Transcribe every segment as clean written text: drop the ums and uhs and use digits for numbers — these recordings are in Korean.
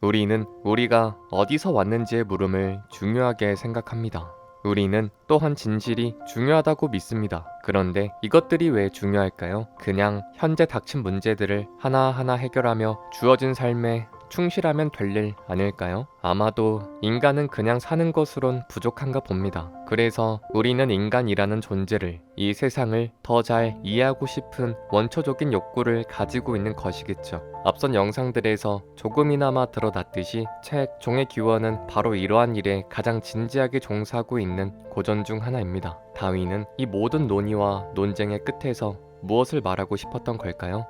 우리는 우리가 어디서 왔는지의 물음을 중요하게 생각합니다. 우리는 또한 진실이 중요하다고 믿습니다. 그런데 이것들이 왜 중요할까요? 그냥 현재 닥친 문제들을 하나하나 해결하며 주어진 삶에 충실하면 될 일 아닐까요? 아마도 인간은 그냥 사는 것으론 부족한가 봅니다. 그래서 우리는 인간이라는 존재를, 이 세상을 더 잘 이해하고 싶은 원초적인 욕구를 가지고 있는 것이겠죠. 앞선 영상들에서 조금이나마 드러났듯이 책 종의 기원은 바로 이러한 일에 가장 진지하게 종사하고 있는 고전 중 하나입니다. 다윈은 이 모든 논의와 논쟁의 끝에서 무엇을 말하고 싶었던 걸까요?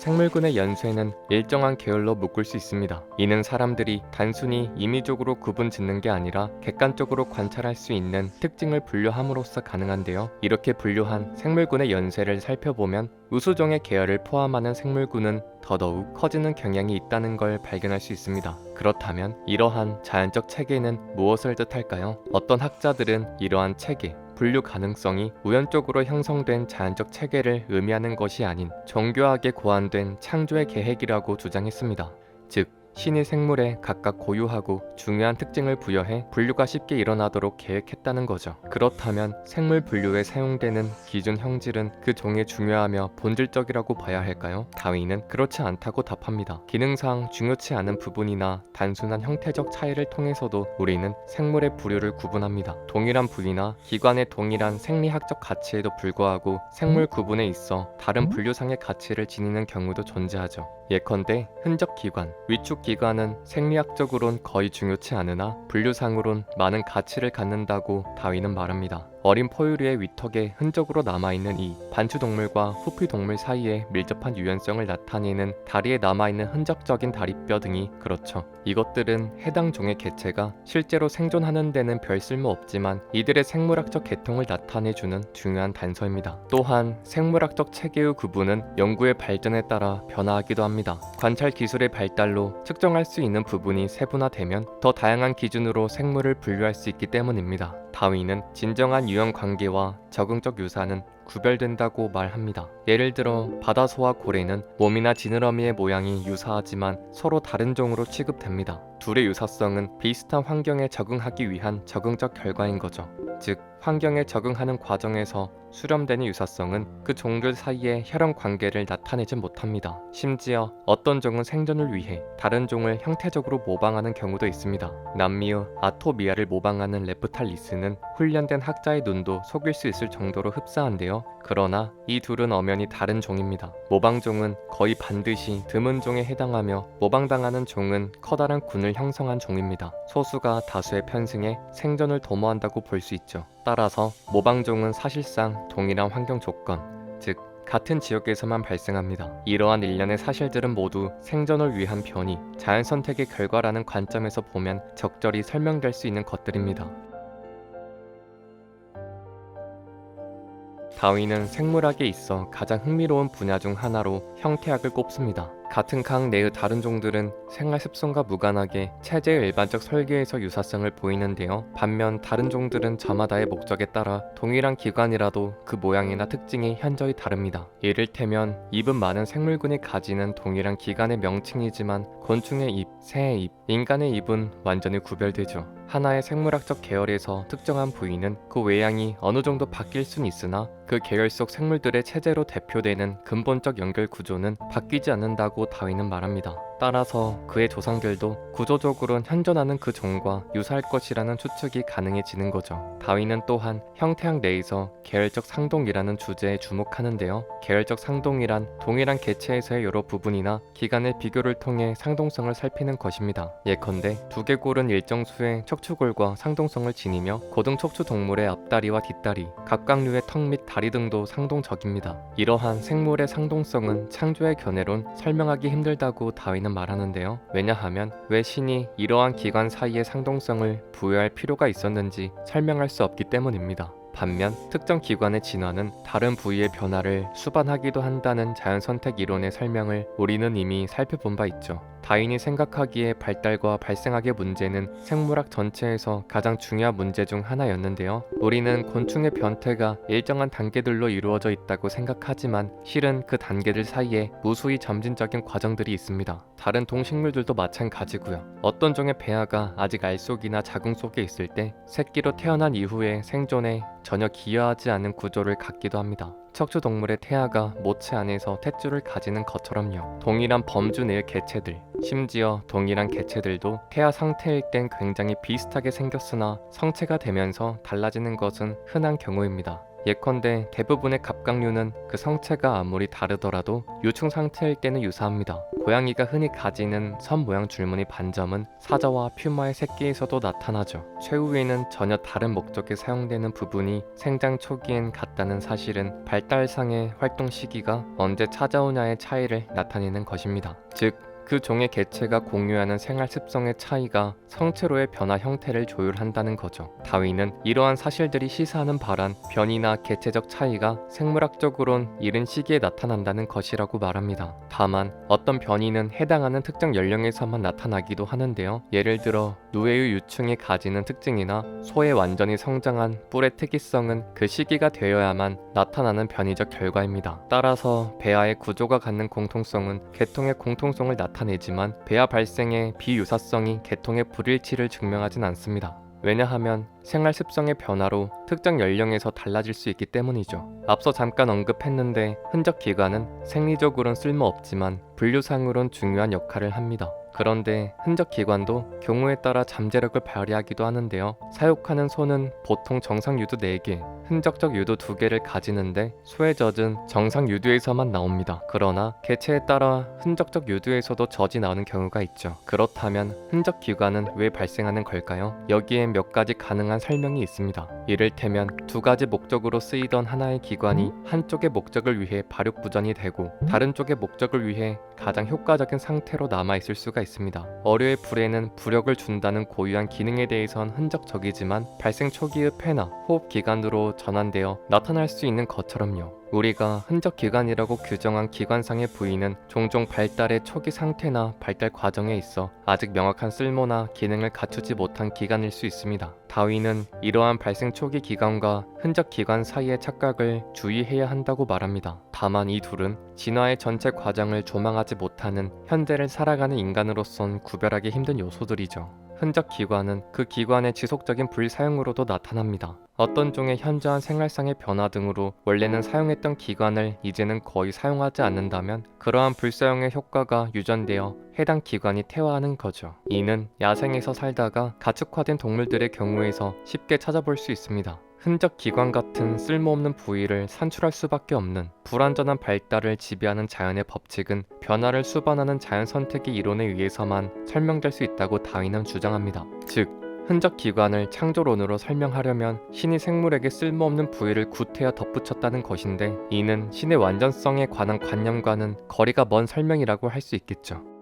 생물군의 연쇄는 일정한 계열로 묶을 수 있습니다. 이는 사람들이 단순히 임의적으로 구분 짓는 게 아니라 객관적으로 관찰할 수 있는 특징을 분류함으로써 가능한데요. 이렇게 분류한 생물군의 연쇄를 살펴보면 우수종의 계열을 포함하는 생물군은 더더욱 커지는 경향이 있다는 걸 발견할 수 있습니다. 그렇다면 이러한 자연적 체계는 무엇을 뜻할까요? 어떤 학자들은 이러한 체계, 분류 가능성이 우연적으로 형성된 자연적 체계를 의미하는 것이 아닌 정교하게 고안된 창조의 계획이라고 주장했습니다. 즉, 신이 생물에 각각 고유하고 중요한 특징을 부여해 분류가 쉽게 일어나도록 계획했다는 거죠. 그렇다면 생물 분류에 사용되는 기준 형질은 그 종의 중요하며 본질적이라고 봐야 할까요? 다윈은 그렇지 않다고 답합니다. 기능상 중요치 않은 부분이나 단순한 형태적 차이를 통해서도 우리는 생물의 부류를 구분합니다. 동일한 부위나 기관의 동일한 생리학적 가치에도 불구하고 생물 구분에 있어 다른 분류상의 가치를 지니는 경우도 존재하죠. 예컨대 흔적 기관, 위축 기관은 생리학적으로는 거의 중요치 않으나 분류상으론 많은 가치를 갖는다고 다윈은 말합니다. 어린 포유류의 위턱에 흔적으로 남아있는 이 반추동물과 후피동물 사이에 밀접한 유연성을 나타내는 다리에 남아있는 흔적적인 다리뼈 등이 그렇죠. 이것들은 해당 종의 개체가 실제로 생존하는 데는 별 쓸모 없지만 이들의 생물학적 계통을 나타내주는 중요한 단서입니다. 또한 생물학적 체계의 구분은 연구의 발전에 따라 변화하기도 합니다. 관찰 기술의 발달로 측정할 수 있는 부분이 세분화되면 더 다양한 기준으로 생물을 분류할 수 있기 때문입니다. 다윈은 진정한 유형 관계와 적응적 유사는 구별된다고 말합니다. 예를 들어 바다소와 고래는 몸이나 지느러미의 모양이 유사하지만 서로 다른 종으로 취급됩니다. 둘의 유사성은 비슷한 환경에 적응하기 위한 적응적 결과인 거죠. 즉, 환경에 적응하는 과정에서 수렴되는 유사성은 그 종들 사이의 혈연 관계를 나타내지 못합니다. 심지어 어떤 종은 생존을 위해 다른 종을 형태적으로 모방하는 경우도 있습니다. 남미의 아토미아를 모방하는 레프탈리스는 훈련된 학자의 눈도 속일 수 있을 정도로 흡사한데요. 그러나 이 둘은 엄연히 다른 종입니다. 모방종은 거의 반드시 드문 종에 해당하며 모방당하는 종은 커다란 군을 형성한 종입니다. 소수가 다수의 편승에 생존을 도모한다고 볼 수 있죠. 따라서 모방종은 사실상 동일한 환경 조건, 즉 같은 지역에서만 발생합니다. 이러한 일련의 사실들은 모두 생존을 위한 변이, 자연 선택의 결과라는 관점에서 보면 적절히 설명될 수 있는 것들입니다. 다윈은 생물학에 있어 가장 흥미로운 분야 중 하나로 형태학을 꼽습니다. 같은 강 내의 다른 종들은 생활 습성과 무관하게 체제의 일반적 설계에서 유사성을 보이는데요. 반면 다른 종들은 저마다의 목적에 따라 동일한 기관이라도 그 모양이나 특징이 현저히 다릅니다. 이를테면 잎은 많은 생물군이 가지는 동일한 기관의 명칭이지만 곤충의 잎, 새의 잎, 인간의 잎은 완전히 구별되죠. 하나의 생물학적 계열에서 특정한 부위는 그 외양이 어느 정도 바뀔 순 있으나 그 계열 속 생물들의 체제로 대표되는 근본적 연결 구조는 바뀌지 않는다고 다윈은 말합니다. 따라서 그의 조상들도 구조적으로는 현존하는 그 종과 유사할 것이라는 추측이 가능해지는 거죠. 다윈은 또한 형태학 내에서 계열적 상동이라는 주제에 주목하는데요. 계열적 상동이란 동일한 개체에서의 여러 부분이나 기관의 비교를 통해 상동성을 살피는 것입니다. 예컨대 두개골은 일정 수의 척추골과 상동성을 지니며 고등 척추 동물의 앞다리와 뒷다리, 각각류의 턱 및 다리 등도 상동적입니다. 이러한 생물의 상동성은 창조의 견해론 설명하기 힘들다고 다윈은 말하는데요. 왜냐하면 왜 신이 이러한 기관 사이의 상동성을 부여할 필요가 있었는지 설명할 수 없기 때문입니다. 반면 특정 기관의 진화는 다른 부위의 변화를 수반하기도 한다는 자연선택 이론의 설명을 우리는 이미 살펴본 바 있죠. 다윈이 생각하기에 발달과 발생학의 문제는 생물학 전체에서 가장 중요한 문제 중 하나였는데요. 우리는 곤충의 변태가 일정한 단계들로 이루어져 있다고 생각하지만 실은 그 단계들 사이에 무수히 점진적인 과정들이 있습니다. 다른 동식물들도 마찬가지고요. 어떤 종의 배아가 아직 알 속이나 자궁 속에 있을 때 새끼로 태어난 이후에 생존에 전혀 기여하지 않은 구조를 갖기도 합니다. 척추동물의 태아가 모체 안에서 탯줄을 가지는 것처럼요. 동일한 범주 내의 개체들, 심지어 동일한 개체들도 태아 상태일 땐 굉장히 비슷하게 생겼으나 성체가 되면서 달라지는 것은 흔한 경우입니다. 예컨대 대부분의 갑각류는 그 성체가 아무리 다르더라도 유충 상태일 때는 유사합니다. 고양이가 흔히 가지는 선 모양 줄무늬 반점은 사자와 퓨마의 새끼에서도 나타나죠. 최후에는 전혀 다른 목적에 사용되는 부분이 생장 초기엔 같다는 사실은 발달상의 활동 시기가 언제 찾아오냐의 차이를 나타내는 것입니다. 즉, 그 종의 개체가 공유하는 생활 습성의 차이가 성체로의 변화 형태를 조율한다는 거죠. 다윈은 이러한 사실들이 시사하는 바란 변이나 개체적 차이가 생물학적으론 이른 시기에 나타난다는 것이라고 말합니다. 다만 어떤 변이는 해당하는 특정 연령에서만 나타나기도 하는데요. 예를 들어 누에의 유충이 가지는 특징이나 소의 완전히 성장한 뿔의 특이성은 그 시기가 되어야만 나타나는 변이적 결과입니다. 따라서 배아의 구조가 갖는 공통성은 계통의 공통성을 나타내지만 배아 발생의 비유사성이 계통의 불일치를 증명하진 않습니다. 왜냐하면 생활 습성의 변화로 특정 연령에서 달라질 수 있기 때문이죠. 앞서 잠깐 언급했는데 흔적 기관은 생리적으로는 쓸모없지만 분류상으론 중요한 역할을 합니다. 그런데 흔적 기관도 경우에 따라 잠재력을 발휘하기도 하는데요. 사육하는 소는 보통 정상 유두 4개, 흔적적 유두 2개를 가지는데 소의 젖은 정상 유두에서만 나옵니다. 그러나 개체에 따라 흔적적 유두에서도 젖이 나오는 경우가 있죠. 그렇다면 흔적 기관은 왜 발생하는 걸까요? 여기에 몇 가지 가능한 설명이 있습니다. 이를테면 2가지 목적으로 쓰이던 하나의 기관이 한쪽의 목적을 위해 발육부전이 되고 다른 쪽의 목적을 위해 가장 효과적인 상태로 남아있을 수가 있습니다. 어류의 불에는 부력을 준다는 고유한 기능에 대해선 흔적적이지만 발생 초기의 폐나 호흡기관으로 전환되어 나타날 수 있는 것처럼요. 우리가 흔적기관이라고 규정한 기관상의 부위는 종종 발달의 초기 상태나 발달 과정에 있어 아직 명확한 쓸모나 기능을 갖추지 못한 기관일 수 있습니다. 다윈은 이러한 발생 초기 기관과 흔적기관 사이의 착각을 주의해야 한다고 말합니다. 다만 이 둘은 진화의 전체 과정을 조망하지 못하는 현재를 살아가는 인간으로선 구별하기 힘든 요소들이죠. 흔적 기관은 그 기관의 지속적인 불사용으로도 나타납니다. 어떤 종의 현저한 생활상의 변화 등으로 원래는 사용했던 기관을 이제는 거의 사용하지 않는다면 그러한 불사용의 효과가 유전되어 해당 기관이 퇴화하는 거죠. 이는 야생에서 살다가 가축화된 동물들의 경우에서 쉽게 찾아볼 수 있습니다. 흔적 기관 같은 쓸모없는 부위를 산출할 수밖에 없는 불완전한 발달을 지배하는 자연의 법칙은 변화를 수반하는 자연 선택의 이론에 의해서만 설명될 수 있다고 다윈은 주장합니다. 즉, 흔적 기관을 창조론으로 설명하려면 신이 생물에게 쓸모없는 부위를 구태여 덧붙였다는 것인데 이는 신의 완전성에 관한 관념과는 거리가 먼 설명이라고 할 수 있겠죠.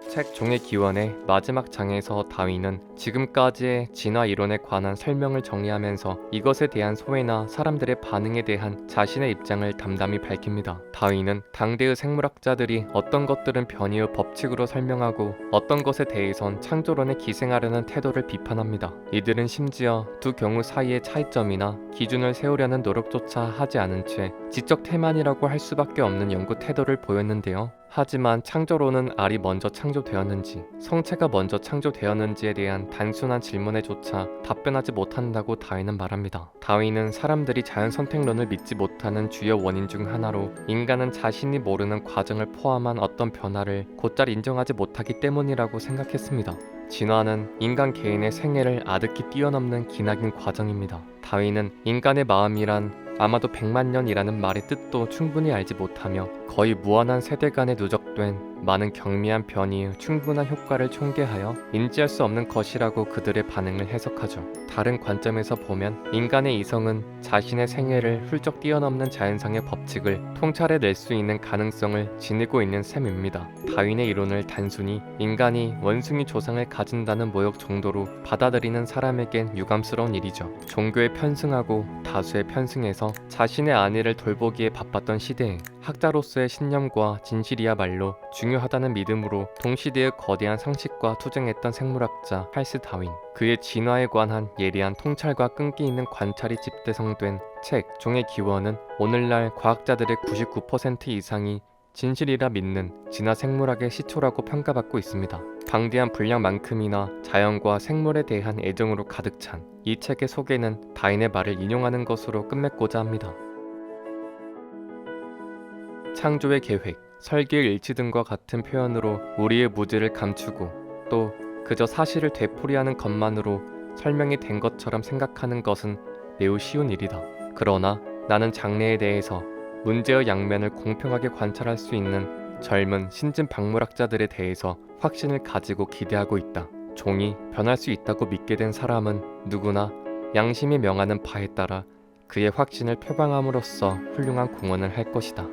책 종의 기원의 마지막 장에서 다윈은 지금까지의 진화 이론에 관한 설명을 정리하면서 이것에 대한 소외나 사람들의 반응에 대한 자신의 입장을 담담히 밝힙니다. 다윈은 당대의 생물학자들이 어떤 것들은 변이의 법칙으로 설명하고 어떤 것에 대해선 창조론에 기생하려는 태도를 비판합니다. 이들은 심지어 두 경우 사이의 차이점이나 기준을 세우려는 노력조차 하지 않은 채 지적 태만이라고 할 수밖에 없는 연구 태도를 보였는데요. 하지만 창조론은 알이 먼저 창조되었는지 성체가 먼저 창조되었는지에 대한 단순한 질문에조차 답변하지 못한다고 다윈은 말합니다. 다윈은 사람들이 자연 선택론을 믿지 못하는 주요 원인 중 하나로 인간은 자신이 모르는 과정을 포함한 어떤 변화를 곧잘 인정하지 못하기 때문이라고 생각했습니다. 진화는 인간 개인의 생애를 아득히 뛰어넘는 기나긴 과정입니다. 다윈은 인간의 마음이란 아마도 100만 년이라는 말의 뜻도 충분히 알지 못하며 거의 무한한 세대 간에 누적된 많은 경미한 변이의 충분한 효과를 총계하여 인지할 수 없는 것이라고 그들의 반응을 해석하죠. 다른 관점에서 보면 인간의 이성은 자신의 생애를 훌쩍 뛰어넘는 자연상의 법칙을 통찰해낼 수 있는 가능성을 지니고 있는 셈입니다. 다윈의 이론을 단순히 인간이 원숭이 조상을 가진다는 모욕 정도로 받아들이는 사람에겐 유감스러운 일이죠. 종교에 편승하고 다수의 편승해서 자신의 안위를 돌보기에 바빴던 시대에 학자로서의 신념과 진실이야말로 중요하다는 믿음으로 동시대의 거대한 상식과 투쟁했던 생물학자 찰스 다윈, 그의 진화에 관한 예리한 통찰과 끈기 있는 관찰이 집대성된 책 종의 기원은 오늘날 과학자들의 99% 이상이 진실이라 믿는 진화 생물학의 시초라고 평가받고 있습니다. 방대한 분량만큼이나 자연과 생물에 대한 애정으로 가득 찬 이 책의 소개는 다윈의 말을 인용하는 것으로 끝맺고자 합니다. 창조의 계획, 설계의 일치 등과 같은 표현으로 우리의 무지를 감추고 또 그저 사실을 되풀이하는 것만으로 설명이 된 것처럼 생각하는 것은 매우 쉬운 일이다. 그러나 나는 장래에 대해서 문제의 양면을 공평하게 관찰할 수 있는 젊은 신진 박물학자들에 대해서 확신을 가지고 기대하고 있다. 종이 변할 수 있다고 믿게 된 사람은 누구나 양심이 명하는 바에 따라 그의 확신을 표방함으로써 훌륭한 공헌을 할 것이다.